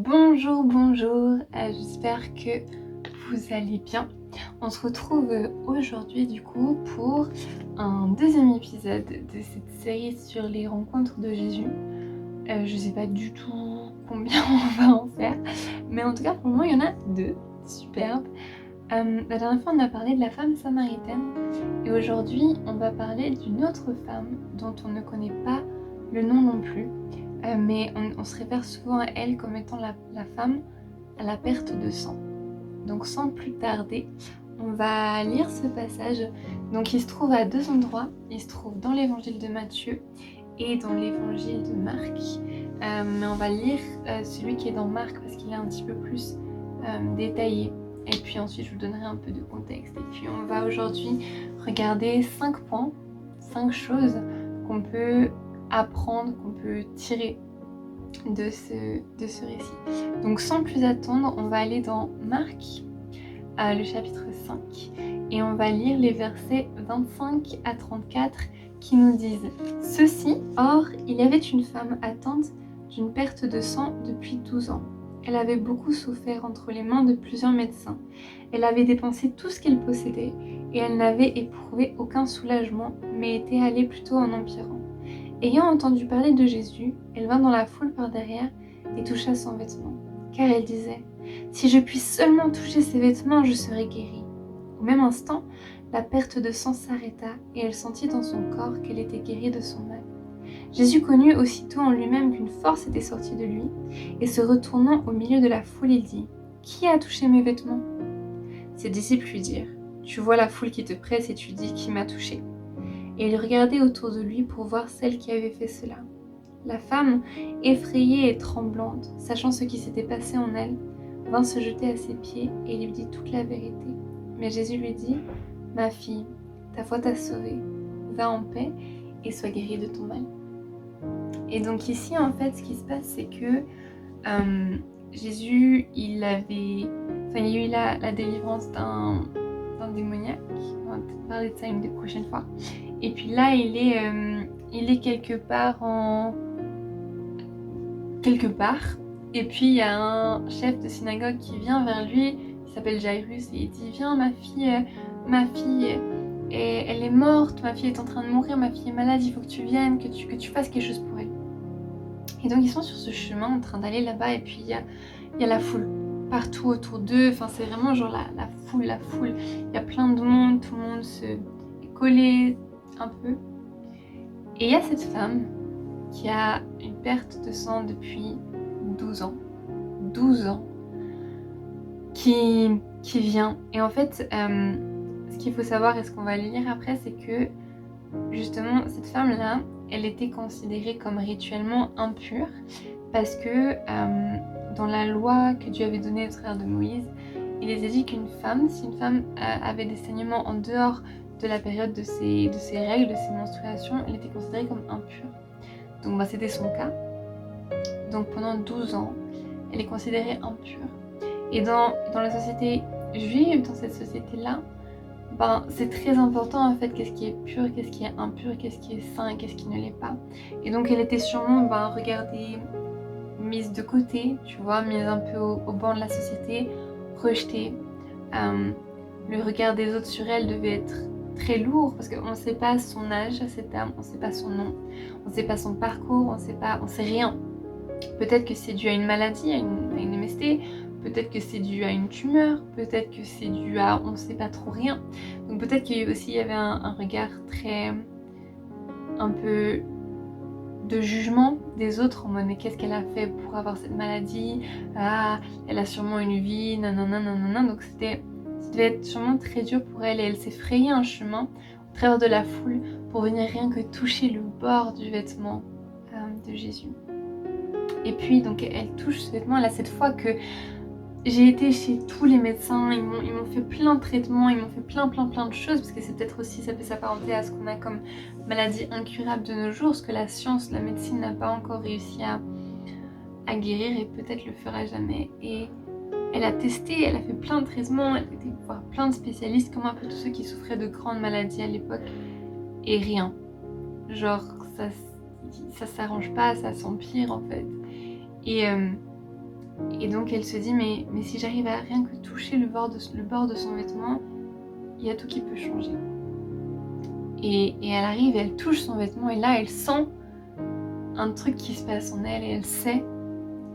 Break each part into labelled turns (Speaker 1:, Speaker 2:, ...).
Speaker 1: Bonjour, j'espère que vous allez bien. On se retrouve aujourd'hui du coup pour un deuxième épisode de cette série sur les rencontres de Jésus. Je sais pas du tout combien on va en faire, mais en tout cas pour le moment il y en a deux, superbes. La dernière fois on a parlé de la femme samaritaine et aujourd'hui on va parler d'une autre femme dont on ne connaît pas le nom non plus. Mais on se réfère souvent à elle comme étant la femme à la perte de sang. Donc sans plus tarder, on va lire ce passage. Donc il se trouve à deux endroits. Il se trouve dans l'évangile de Matthieu et dans l'évangile de Marc. Mais on va lire celui qui est dans Marc parce qu'il est un petit peu plus détaillé. Et puis ensuite je vous donnerai un peu de contexte. Et puis on va aujourd'hui regarder 5 points, 5 choses qu'on peut apprendre, qu'on peut tirer de ce récit. Donc sans plus attendre, on va aller dans Marc, le chapitre 5, et on va lire les versets 25 à 34 qui nous disent « Ceci, or, il y avait une femme atteinte d'une perte de sang depuis 12 ans. Elle avait beaucoup souffert entre les mains de plusieurs médecins. Elle avait dépensé tout ce qu'elle possédait, et elle n'avait éprouvé aucun soulagement, mais était allée plutôt en empirant. Ayant entendu parler de Jésus, elle vint dans la foule par derrière et toucha son vêtement, car elle disait « Si je puis seulement toucher ses vêtements, je serai guérie. » Au même instant, la perte de sang s'arrêta et elle sentit dans son corps qu'elle était guérie de son mal. Jésus connut aussitôt en lui-même qu'une force était sortie de lui, et se retournant au milieu de la foule, il dit « Qui a touché mes vêtements ?» Ses disciples lui dirent « Tu vois la foule qui te presse et tu dis « Qui m'a touché ?» Et il regardait autour de lui pour voir celle qui avait fait cela. La femme, effrayée et tremblante, sachant ce qui s'était passé en elle, vint se jeter à ses pieds et lui dit toute la vérité. Mais Jésus lui dit « Ma fille, ta foi t'a sauvée, va en paix et sois guérie de ton mal. » Et donc ici, en fait, ce qui se passe, c'est que Jésus, il y a eu la délivrance d'un démoniaque. On va peut-être parler de ça une des prochaines fois. Et puis là, il est quelque part. Et puis il y a un chef de synagogue qui vient vers lui, il s'appelle Jairus, et il dit « Viens ma fille, elle est morte, ma fille est en train de mourir, ma fille est malade, il faut que tu viennes, que tu fasses quelque chose pour elle. » Et donc ils sont sur ce chemin en train d'aller là-bas, et puis il y a la foule partout autour d'eux, enfin c'est vraiment genre la foule, il y a plein de monde, tout le monde se est collé un peu. Et il y a cette femme qui a une perte de sang depuis 12 ans, qui vient. Et en fait, ce qu'il faut savoir et ce qu'on va lire après, c'est que justement cette femme-là, elle était considérée comme rituellement impure parce que dans la loi que Dieu avait donnée aux frères de Moïse, il était dit qu'une femme, si une femme avait des saignements en dehors de la période de ses règles, de ses menstruations, elle était considérée comme impure. Donc c'était son cas. Donc pendant 12 ans, elle est considérée impure. Et dans la société juive, dans cette société-là, c'est très important en fait qu'est-ce qui est pur, qu'est-ce qui est impur, qu'est-ce qui est saint et qu'est-ce qui ne l'est pas. Et donc elle était sûrement regardée, mise de côté, tu vois, mise un peu au banc de la société, rejetée. Le regard des autres sur elle devait être très lourd parce qu'on ne sait pas son âge à cette dame, on ne sait pas son nom, on ne sait pas son parcours, on sait rien. Peut-être que c'est dû à une maladie, à une MST, peut-être que c'est dû à une tumeur, peut-être que c'est dû à on ne sait pas trop rien. Donc peut-être qu'il y avait un regard très un peu de jugement des autres en mode mais qu'est-ce qu'elle a fait pour avoir cette maladie, ah elle a sûrement une vie, nanana, donc ça devait être sûrement très dur pour elle, et elle s'est frayé un chemin au travers de la foule pour venir rien que toucher le bord du vêtement de Jésus. Et puis donc elle touche ce vêtement, elle a cette foi que j'ai été chez tous les médecins, ils m'ont fait plein de traitements, ils m'ont fait plein de choses, parce que c'est peut-être aussi, ça peut s'apparenter à ce qu'on a comme maladie incurable de nos jours, ce que la science, la médecine n'a pas encore réussi à guérir et peut-être le fera jamais. Et elle a testé, elle a fait plein de traitements, elle a été voir plein de spécialistes, comme un peu tous ceux qui souffraient de grandes maladies à l'époque, et rien. Genre, ça s'arrange pas, ça s'empire en fait. Et donc elle se dit mais si j'arrive à rien que toucher le bord de son vêtement, il y a tout qui peut changer. Et elle arrive, elle touche son vêtement et là elle sent un truc qui se passe en elle et elle sait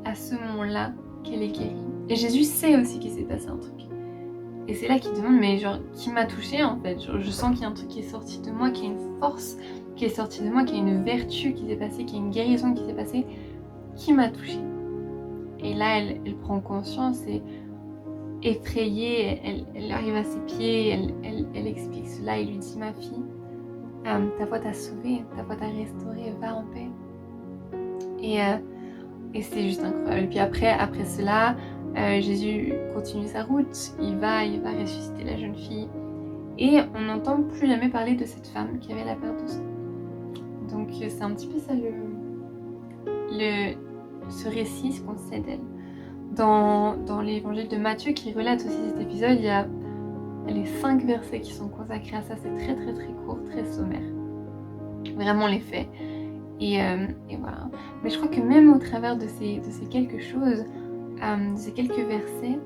Speaker 1: à ce moment-là qu'elle est guérie. Et Jésus sait aussi qu'il s'est passé un truc. Et c'est là qu'il demande mais genre qui m'a touchée en fait, genre, je sens qu'il y a un truc qui est sorti de moi, qu'il y a une force qui est sortie de moi, qu'il y a une vertu qui s'est passée, qu'il y a une guérison qui s'est passée, qui m'a touchée. Et là elle prend conscience et effrayée, elle arrive à ses pieds, elle explique cela et lui dit ma fille, ta foi t'a sauvée, ta foi t'a restaurée, va en paix. Et c'est juste incroyable. Et puis après cela, Jésus continue sa route, il va ressusciter la jeune fille. Et on n'entend plus jamais parler de cette femme qui avait la perte de sang. Donc c'est un petit peu ça ce récit, ce qu'on sait d'elle. Dans l'évangile de Matthieu qui relate aussi cet épisode, il y a les 5 versets qui sont consacrés à ça, c'est très très très court, très sommaire. Vraiment les faits. Et voilà. Mais je crois que même au travers de ces quelques choses, de ces quelques versets,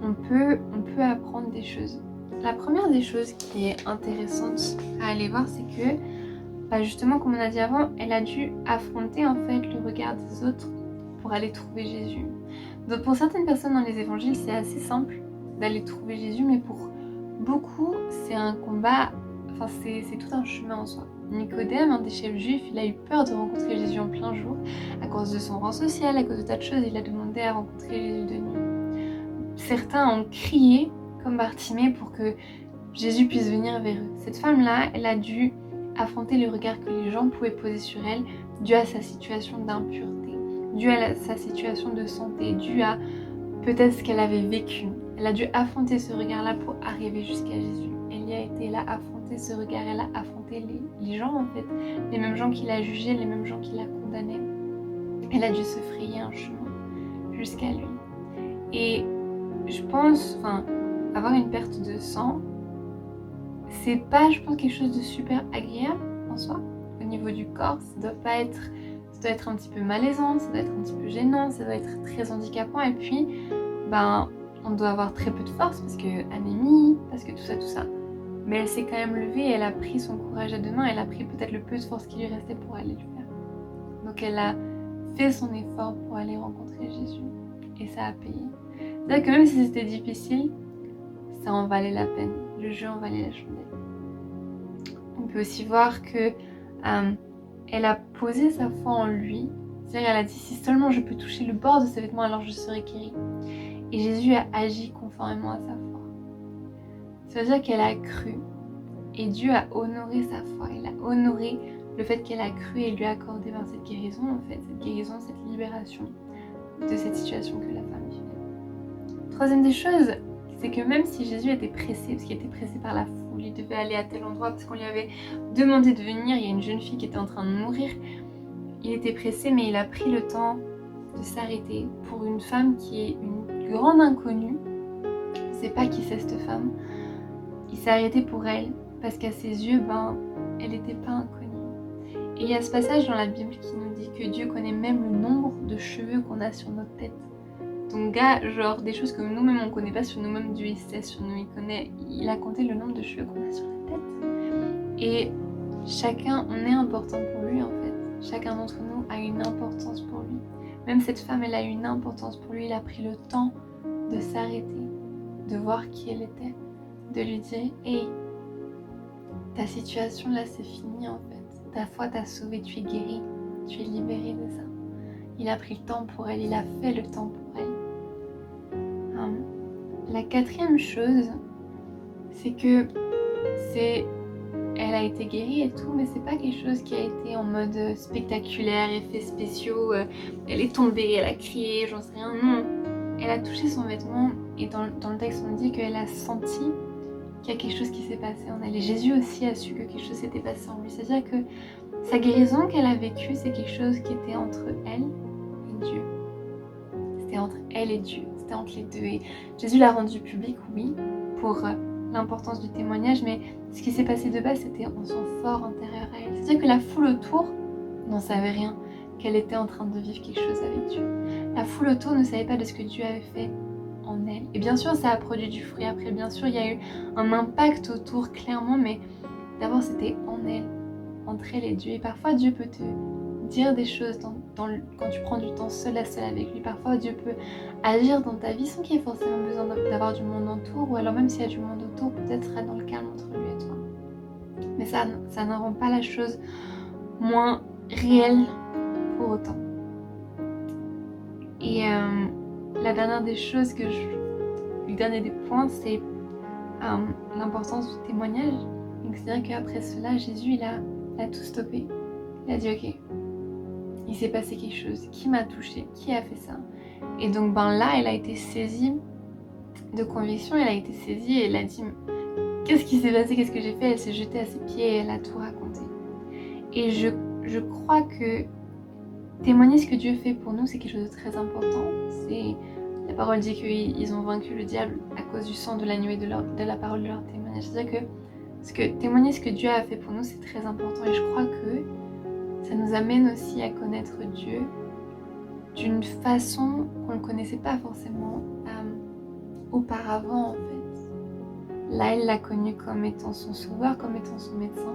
Speaker 1: on peut apprendre des choses. La première des choses qui est intéressante à aller voir, c'est que justement, comme on a dit avant, elle a dû affronter en fait le regard des autres pour aller trouver Jésus. Donc pour certaines personnes dans les évangiles, c'est assez simple d'aller trouver Jésus, mais pour beaucoup, c'est un combat, enfin c'est tout un chemin en soi. Nicodème, un des chefs juifs, il a eu peur de rencontrer Jésus en plein jour, à cause de son rang social, à cause de tas de choses, il a demandé à rencontrer Jésus de nuit. Certains ont crié, comme Bartimée, pour que Jésus puisse venir vers eux. Cette femme-là, elle a dû affronter le regard que les gens pouvaient poser sur elle, dû à sa situation d'impureté, dû à sa situation de santé, dû à peut-être ce qu'elle avait vécu. Elle a dû affronter ce regard-là pour arriver jusqu'à Jésus. Elle y a été, elle a affronté ce regard, elle a affronté les gens en fait, les mêmes gens qui l'a jugé, les mêmes gens qui l'a condamné. Elle a dû se frayer un chemin jusqu'à lui. Et je pense, avoir une perte de sang, c'est pas, je pense, quelque chose de super agréable en soi. Au niveau du corps, ça doit être un petit peu malaisant, ça doit être un petit peu gênant, ça doit être très handicapant. Et puis, on doit avoir très peu de force parce que anémie, parce que tout ça. Mais elle s'est quand même levée, elle a pris son courage à deux mains, elle a pris peut-être le peu de force qui lui restait pour aller le faire. Donc elle a fait son effort pour aller rencontrer Jésus. Et ça a payé. C'est-à-dire que même si c'était difficile, ça en valait la peine. Le jeu en valait la chandelle. On peut aussi voir que elle a posé sa foi en lui. C'est-à-dire qu'elle a dit si seulement je peux toucher le bord de ses vêtements, alors je serai guérie. Et Jésus a agi conformément à sa foi. Ça veut dire qu'elle a cru. Et Dieu a honoré sa foi. Il a honoré le fait qu'elle a cru et lui a accordé cette guérison, en fait. Cette guérison, cette libération de cette situation que la femme vivait. Troisième des choses, c'est que même si Jésus était pressé, parce qu'il était pressé par la foule, il devait aller à tel endroit parce qu'on lui avait demandé de venir, il y a une jeune fille qui était en train de mourir, il était pressé mais il a pris le temps de s'arrêter pour une femme qui est une grande inconnue. On ne sait pas qui c'est cette femme. Il s'est arrêté pour elle parce qu'à ses yeux, elle n'était pas inconnue. Et il y a ce passage dans la Bible qui nous dit que Dieu connaît même le nombre de cheveux qu'on a sur notre tête. Donc genre des choses que nous-mêmes on connaît pas sur nous-mêmes, Dieu il sait sur nous, il a compté le nombre de cheveux qu'on a sur la tête. Et chacun, on est important pour lui en fait. Chacun d'entre nous a une importance pour lui. Même cette femme, elle a une importance pour lui. Il a pris le temps de s'arrêter, de voir qui elle était, de lui dire hey, ta situation là c'est fini en fait. Ta foi t'a sauvé, tu es guéri, tu es libéré de ça. Il a pris le temps pour elle, il a fait le temps pour elle. La quatrième chose, c'est que elle a été guérie et tout, mais c'est pas quelque chose qui a été en mode spectaculaire, effets spéciaux, elle est tombée, elle a crié, j'en sais rien, non. Elle a touché son vêtement et dans le texte on dit qu'elle a senti qu'il y a quelque chose qui s'est passé en elle. Et Jésus aussi a su que quelque chose s'était passé en lui. C'est-à-dire que sa guérison qu'elle a vécue, c'est quelque chose qui était entre elle et Dieu. C'était entre elle et Dieu, c'était entre les deux. Et Jésus l'a rendu public, oui, pour l'importance du témoignage, mais ce qui s'est passé de base, c'était en son fort intérieur à elle. C'est-à-dire que la foule autour n'en savait rien, qu'elle était en train de vivre quelque chose avec Dieu. la foule autour ne savait pas de ce que Dieu avait fait en elle. Et bien sûr, ça a produit du fruit après. Bien sûr, il y a eu un impact autour, clairement, mais d'abord, c'était en elle, entre elle et Dieu. Et parfois, Dieu peut te dire des choses quand tu prends du temps seul à seul avec lui. Parfois, Dieu peut agir dans ta vie sans qu'il y ait forcément besoin d'avoir du monde autour. Ou alors, même s'il y a du monde autour, peut-être sera dans le calme entre lui et toi. Mais ça ne rend pas la chose moins réelle pour autant. Et la dernière des choses le dernier des points, c'est l'importance du témoignage. Donc c'est-à-dire qu'après cela, Jésus, il a tout stoppé. Il a dit ok, il s'est passé quelque chose, qui m'a touché, qui a fait ça. Et donc là, elle a été saisie de conviction, elle a été saisie et elle a dit qu'est-ce qui s'est passé, qu'est-ce que j'ai fait. Elle s'est jetée à ses pieds et elle a tout raconté. Et je crois que témoigner ce que Dieu fait pour nous, c'est quelque chose de très important. La parole dit qu'ils ont vaincu le diable à cause du sang de l'agneau et de la parole de leur témoignage. C'est-à-dire que témoigner ce que Dieu a fait pour nous, c'est très important. Et je crois que ça nous amène aussi à connaître Dieu d'une façon qu'on ne connaissait pas forcément auparavant, en fait. Là, elle l'a connu comme étant son sauveur, comme étant son médecin,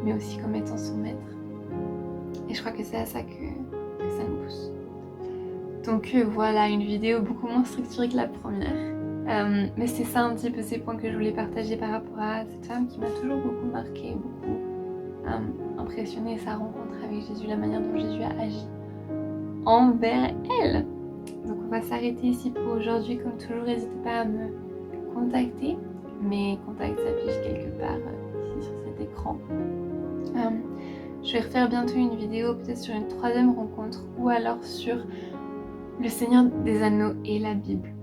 Speaker 1: mais aussi comme étant son maître. Et je crois que c'est à ça que ça nous pousse. Donc voilà, une vidéo beaucoup moins structurée que la première. Mais c'est ça un petit peu ces points que je voulais partager par rapport à cette femme qui m'a toujours beaucoup marquée, beaucoup impressionnée, sa rencontre avec Jésus, la manière dont Jésus a agi envers elle. Donc on va s'arrêter ici pour aujourd'hui. Comme toujours, n'hésitez pas à me contacter. Mes contacts s'affichent quelque part ici sur cet écran. Je vais refaire bientôt une vidéo peut-être sur une troisième rencontre ou alors sur le Seigneur des Anneaux et la Bible.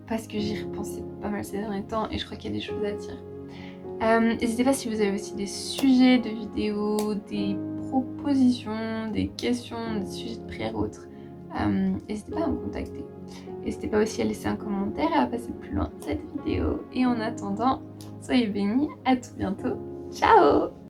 Speaker 1: Parce que j'y repensais pas mal ces derniers temps et je crois qu'il y a des choses à dire. N'hésitez pas si vous avez aussi des sujets de vidéos, des propositions, des questions, des sujets de prière ou autres. N'hésitez pas à me contacter. N'hésitez pas aussi à laisser un commentaire et à passer plus loin cette vidéo. Et en attendant, soyez bénis, à tout bientôt. Ciao!